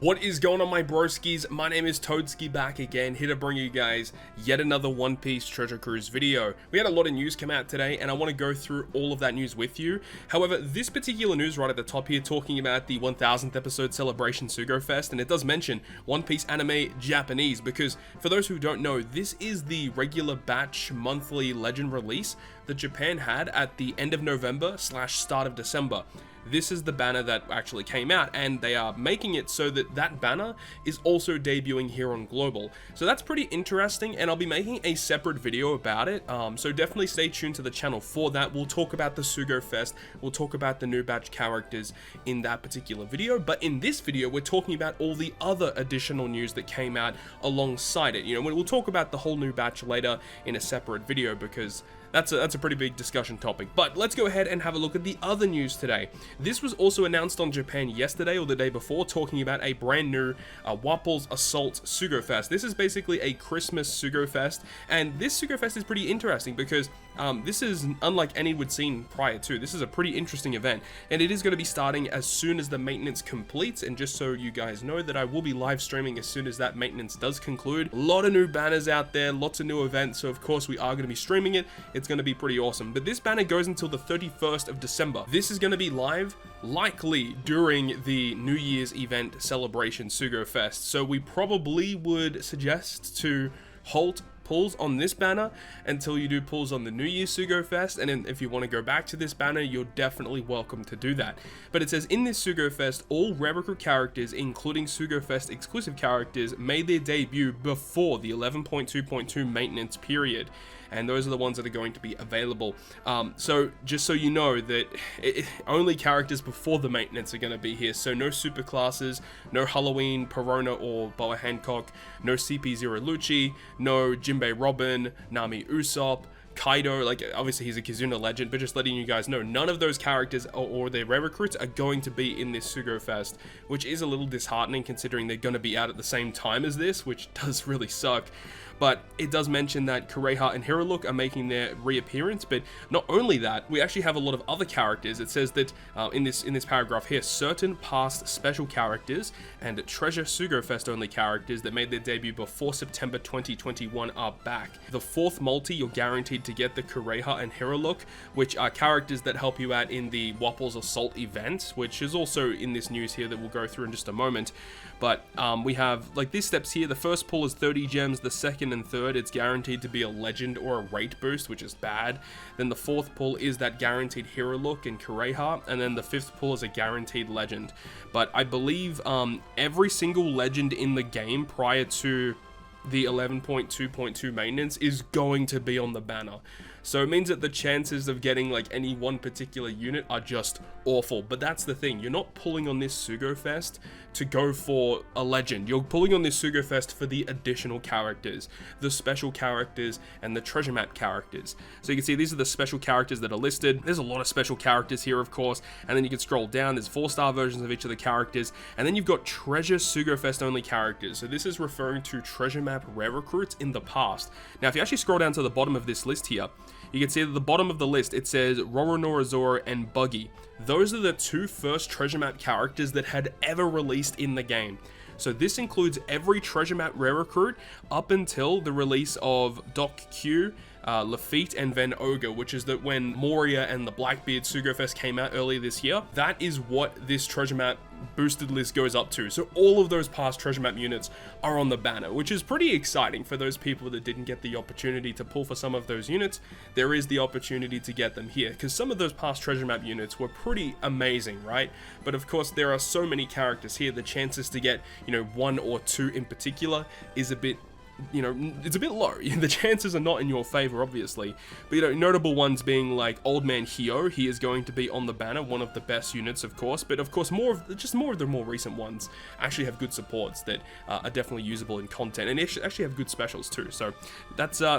What is going on, my broskies? My name is Toadskii, back again, here to bring you guys yet another One Piece Treasure Cruise video. We had a lot of news come out today, and I want to go through all of that news with you. However, this particular news right at the top here, talking about the 1000th episode celebration Sugo-Fest, and it does mention One Piece anime Japanese, because for those who don't know, this is the regular batch monthly legend release that Japan had at the end of November / start of December. This is the banner that actually came out, and they are making it so that that banner is also debuting here on Global. So that's pretty interesting, and I'll be making a separate video about it, so definitely stay tuned to the channel for that. We'll talk about the Sugo-Fest, we'll talk about the new batch characters in that particular video, but in this video we're talking about all the other additional news that came out alongside it. You know, we'll talk about the whole new batch later in a separate video, because that's a pretty big discussion topic. But let's go ahead and have a look at the other news today. This was also announced on Japan yesterday or the day before, talking about a brand new Wapol's Assault Sugo-Fest. This is basically a Christmas Sugo-Fest, and this Sugo-Fest is pretty interesting because this is unlike any we'd seen prior to. This is a pretty interesting event, and it is going to be starting as soon as the maintenance completes. And just so you guys know, that I will be live streaming as soon as that maintenance does conclude. A lot of new banners out there, lots of new events, so of course we are going to be streaming it. It's going to be pretty awesome. But this banner goes until the 31st of December. This is going to be live likely during the New Year's event celebration Sugo-Fest. So we probably would suggest to halt pulls on this banner until you do pulls on the New Year's Sugo-Fest, and then if you want to go back to this banner, you're definitely welcome to do that. But it says, in this Sugo-Fest, all rare recruit characters, including Sugo-Fest exclusive characters, made their debut before the 11.2.2 maintenance period, and those are the ones that are going to be available. So just so you know that only characters before the maintenance are going to be here, so no super classes, no Halloween, Perona or Boa Hancock, no CP0 Lucci, no Jinbei Robin, Nami Usopp, Kaido. Like, obviously he's a Kizuna legend, but just letting you guys know, none of those characters or their rare recruits are going to be in this Sugo-Fest, which is a little disheartening considering they're going to be out at the same time as this, which does really suck. But it does mention that Kureha and Hiruluk are making their reappearance, but not only that, we actually have a lot of other characters. It says that in this paragraph here, certain past special characters and Treasure Sugo-Fest only characters that made their debut before September 2021 are back. The fourth multi, you're guaranteed to get the Kureha and Hiruluk, which are characters that help you out in the Wapol's Assault event, which is also in this news here that we'll go through in just a moment. But we have, like, these steps here. The first pull is 30 gems, the second and third, it's guaranteed to be a legend or a rate boost, which is bad. Then the fourth pull is that guaranteed hero look in Kureha, and then the fifth pull is a guaranteed legend. But I believe every single legend in the game prior to the 11.2.2 maintenance is going to be on the banner. So it means that the chances of getting like any one particular unit are just awful. But that's the thing, you're not pulling on this Sugo-Fest to go for a legend. You're pulling on this Sugo-Fest for the additional characters, the special characters, and the treasure map characters. So you can see these are the special characters that are listed. There's a lot of special characters here, of course, and then you can scroll down. There's 4-star versions of each of the characters, and then you've got Treasure Sugo-Fest only characters. So this is referring to treasure map rare recruits in the past. Now, if you actually scroll down to the bottom of this list here, you can see at the bottom of the list, it says Roronorazora and Buggy. Those are the two first treasure map characters that had ever released in the game. So this includes every treasure map rare recruit up until the release of Doc Q, Lafitte, and Van Ogre, which is that when Moria and the Blackbeard Sugo-Fest came out earlier this year. That is what this treasure map boosted list goes up to. So all of those past treasure map units are on the banner, which is pretty exciting for those people that didn't get the opportunity to pull for some of those units. There is the opportunity to get them here, because some of those past treasure map units were pretty amazing, right? But of course there are so many characters here, the chances to get, you know, one or two in particular is a bit, you know, it's a bit low. The chances are not in your favor, obviously. But, you know, notable ones being like Old Man Hio. He is going to be on the banner, one of the best units, of course. But of course, more of the more recent ones actually have good supports that are definitely usable in content, and actually have good specials too. So that's all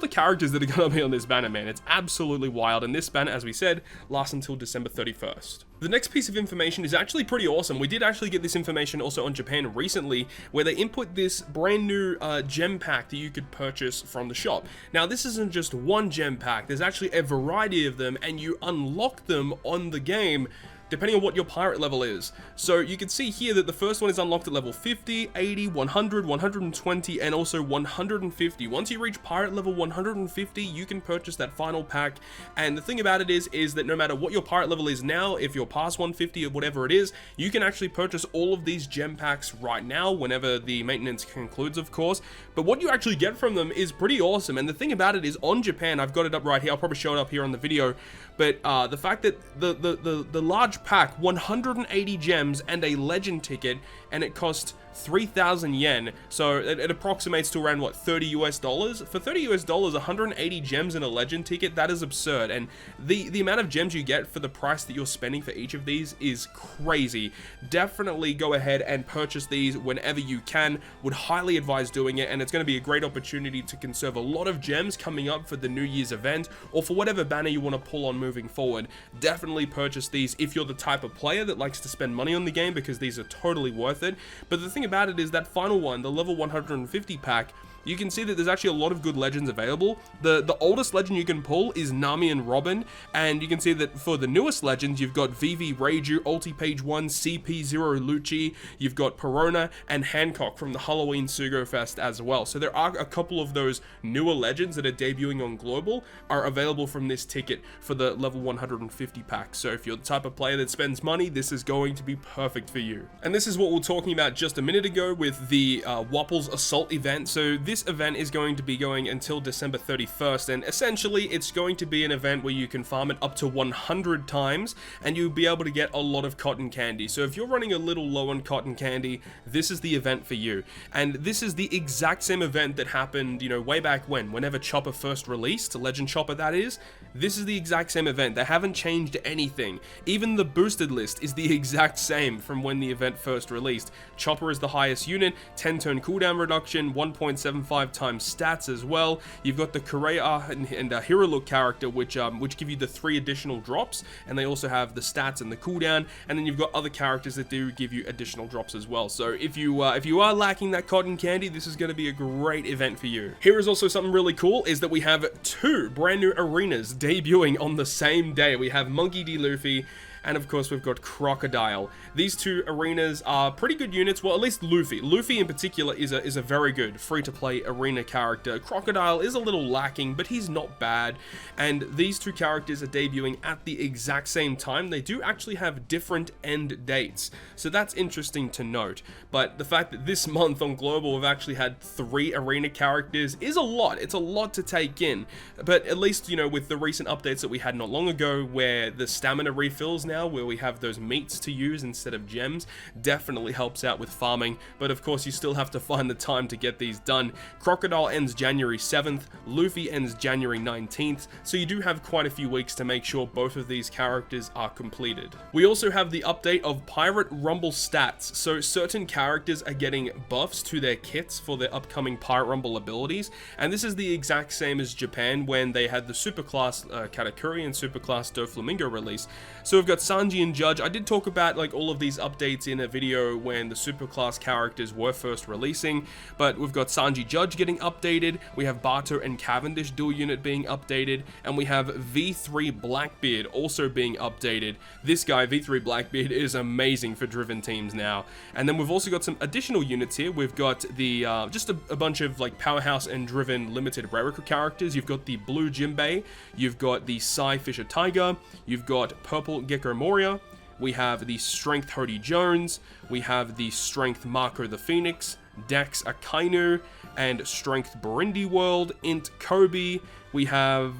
the characters that are going to be on this banner, man. It's absolutely wild. And this banner, as we said, lasts until December 31st. The next piece of information is actually pretty awesome. We did actually get this information also on Japan recently, where they input this brand new gem pack that you could purchase from the shop. Now, this isn't just one gem pack. There's actually a variety of them, and you unlock them on the game depending on what your pirate level is. So you can see here that the first one is unlocked at level 50, 80, 100, 120, and also 150. Once you reach pirate level 150, you can purchase that final pack. And the thing about it is that no matter what your pirate level is now, if you're past 150 or whatever it is, you can actually purchase all of these gem packs right now, whenever the maintenance concludes, of course. But what you actually get from them is pretty awesome. And the thing about it is, on Japan, I've got it up right here, I'll probably show it up here on the video, but the fact that the large pack, 180 gems and a legend ticket, and it cost 3,000 yen, so it approximates to around, what, $30 US? For $30 US, 180 gems and a legend ticket, that is absurd. And the amount of gems you get for the price that you're spending for each of these is crazy. Definitely go ahead and purchase these whenever you can. Would highly advise doing it, and it's going to be a great opportunity to conserve a lot of gems coming up for the New Year's event, or for whatever banner you want to pull on moving forward. Definitely purchase these if you're the type of player that likes to spend money on the game, because these are totally worth it. But the thing about it is that final one, the level 150 pack, you can see that there's actually a lot of good legends available. The oldest legend you can pull is Nami and Robin, and you can see that for the newest legends, you've got Vivi, Reiju, Ulti Page 1, CP0 Lucci, you've got Perona, and Hancock from the Halloween Sugo-Fest as well. So there are a couple of those newer legends that are debuting on Global are available from this ticket for the level 150 pack. So if you're the type of player that spends money, this is going to be perfect for you. And this is what we were talking about just a minute ago with the Wapol's Assault event. So this event is going to be going until December 31st, and essentially it's going to be an event where you can farm it up to 100 times, and you'll be able to get a lot of cotton candy. So if you're running a little low on cotton candy, this is the event for you. And this is the exact same event that happened, you know, way back whenever Chopper first released, Legend Chopper that is. This is the exact same event. They haven't changed anything. Even the boosted list is the exact same from when the event first released. Chopper is the highest unit, 10 turn cooldown reduction, 1.75 times stats as well. You've got the Korea and Hero Look character, which give you the 3 additional drops, and they also have the stats and the cooldown. And then you've got other characters that do give you additional drops as well. So if you are lacking that cotton candy, this is going to be a great event for you. Here is also something really cool, is that we have 2 brand new arenas debuting on the same day. We have Monkey D. Luffy, and of course we've got Crocodile. These 2 arenas are pretty good units, well, at least Luffy. Luffy in particular is a very good free-to-play arena character. Crocodile is a little lacking, but he's not bad. And these 2 characters are debuting at the exact same time. They do actually have different end dates, so that's interesting to note. But the fact that this month on Global we've actually had 3 arena characters is a lot. It's a lot to take in. But at least, you know, with the recent updates that we had not long ago, where the stamina refills now, where we have those meats to use instead of gems, definitely helps out with farming. But of course you still have to find the time to get these done. Crocodile ends January 7th, Luffy ends January 19th, so you do have quite a few weeks to make sure both of these characters are completed. We also have the update of Pirate Rumble stats, so certain characters are getting buffs to their kits for their upcoming Pirate Rumble abilities, and this is the exact same as Japan when they had the Superclass Katakuri and Superclass Doflamingo release. So we've got Sanji and Judge. I did talk about like all of these updates in a video when the Superclass characters were first releasing, but we've got Sanji Judge getting updated, we have Bato and Cavendish dual unit being updated, and we have V3 Blackbeard also being updated. This guy, V3 Blackbeard, is amazing for driven teams now. And then we've also got some additional units here. We've got the just a bunch of like powerhouse and driven limited rare characters. You've got the Blue Jinbei, you've got the Psy Fisher Tiger, you've got Purple Gecko Moria, we have the Strength Hody Jones, we have the Strength Marco the Phoenix, Dex Akainu, and Strength Burundi World, Int Kobe. We have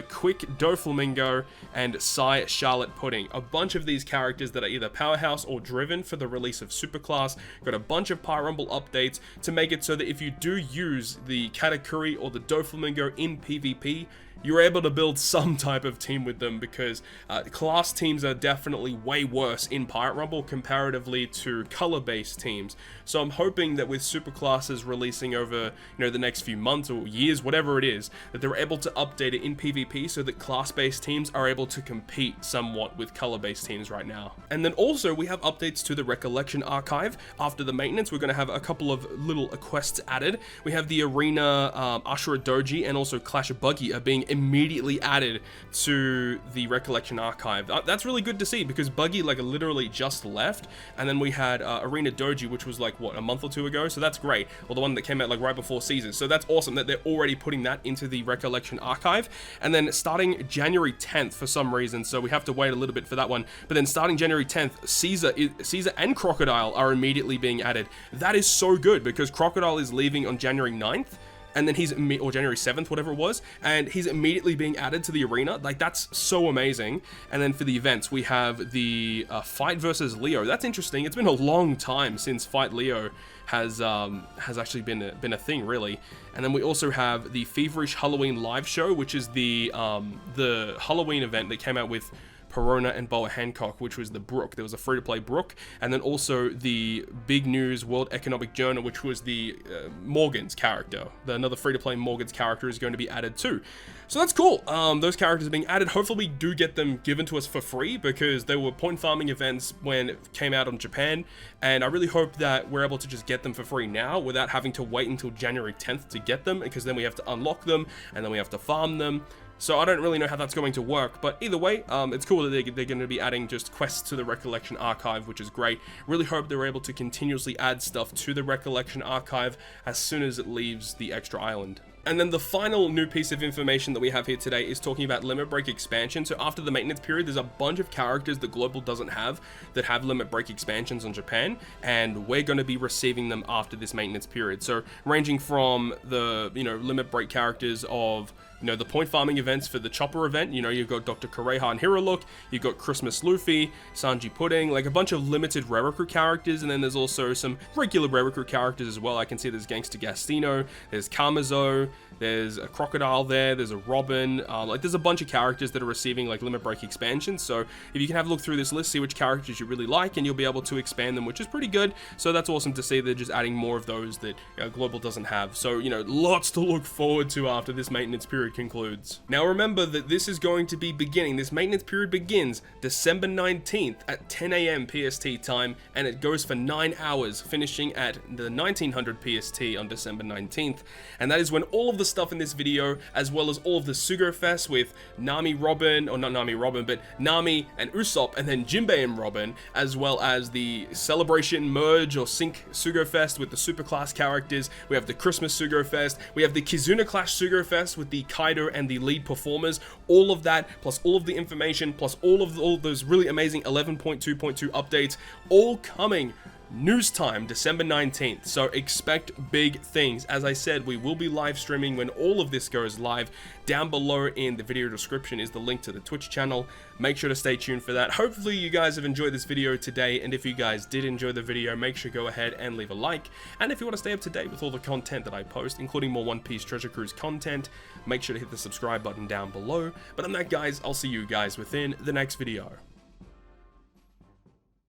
Quick Doflamingo and Psy Charlotte Pudding. A bunch of these characters that are either powerhouse or driven for the release of Superclass. Got a bunch of Pirate Rumble updates to make it so that if you do use the Katakuri or the Doflamingo in PvP, you're able to build some type of team with them, because class teams are definitely way worse in Pirate Rumble comparatively to color-based teams. So I'm hoping that with super classes releasing over, you know, the next few months or years, whatever it is, that they're able to update it in PvP so that class-based teams are able to compete somewhat with color-based teams right now. And then also we have updates to the Recollection archive. After the maintenance, we're going to have a couple of little quests added. We have the Arena Ashura Doji and also Clash of Buggy are being being immediately added to the Recollection archive. That's really good to see, because Buggy like literally just left, and then we had Arena Doji, which was like what, a month or two ago, so that's great. Or the one that came out like right before Caesar, so that's awesome that they're already putting that into the Recollection archive. And then starting January 10th for some reason, so we have to wait a little bit for that one, but then starting January 10th, Caesar and Crocodile are immediately being added. That is so good, because Crocodile is leaving on January 9th, and then or January 7th, whatever it was, and he's immediately being added to the arena. Like, that's so amazing. And then for the events, we have the Fight versus Leo. That's interesting. It's been a long time since Fight Leo has actually been a thing, really. And then we also have the Feverish Halloween live show, which is the Halloween event that came out with Peruna and Boa Hancock, which was the Brook. There was a free-to-play Brook, and then also the Big News World Economic Journal, which was the Morgan's character. Another free-to-play Morgan's character is going to be added too. So that's cool. Those characters are being added. Hopefully we do get them given to us for free, because they were point farming events when it came out on Japan, and I really hope that we're able to just get them for free now without having to wait until January 10th to get them, because then we have to unlock them, and then we have to farm them. So I don't really know how that's going to work, but either way, it's cool that they're going to be adding just quests to the Recollection archive, which is great. Really hope they're able to continuously add stuff to the Recollection archive as soon as it leaves the extra island. And then the final new piece of information that we have here today is talking about Limit Break expansion. So after the maintenance period, there's a bunch of characters that Global doesn't have that have Limit Break expansions on Japan, and we're going to be receiving them after this maintenance period. So ranging from the, Limit Break characters of, the point farming events for the Chopper event, you've got Dr. Kureha and Hero Look, you've got Christmas Luffy, Sanji Pudding, like a bunch of limited rare recruit characters, and then there's also some regular rare recruit characters as well. I can see there's Gangster Gastino, there's Kamazo, there's a Crocodile there's a Robin, there's a bunch of characters that are receiving like Limit Break expansions. So if you can have a look through this list, see which characters you really like, and you'll be able to expand them, which is pretty good. So that's awesome to see. They're just adding more of those that Global doesn't have. So, lots to look forward to after this maintenance period concludes. Now remember that this is going to be this maintenance period begins December 19th at 10 AM PST time, and it goes for 9 hours, finishing at the 1900 PST on December 19th. And that is when all of the stuff in this video, as well as all of the Sugo-Fest with Nami Robin, or not Nami Robin, but Nami and Usopp, and then Jinbei and Robin, as well as the Celebration Merge or Sync Sugo-Fest with the Superclass characters. We have the Christmas Sugo-Fest, we have the Kizuna Clash Sugo-Fest with the Kaido and the lead performers. All of that, plus all of the information, plus all those really amazing 11.2.2 updates, all coming news time, December 19th. So expect big things. As I said, we will be live streaming when all of this goes live. Down below in the video description is the link to the Twitch channel. Make sure to stay tuned for that. Hopefully you guys have enjoyed this video today, and if you guys did enjoy the video, make sure to go ahead and leave a like. And if you want to stay up to date with all the content that I post, including more One Piece Treasure Cruise content, make sure to hit the subscribe button down below. But on that, guys, I'll see you guys within the next video.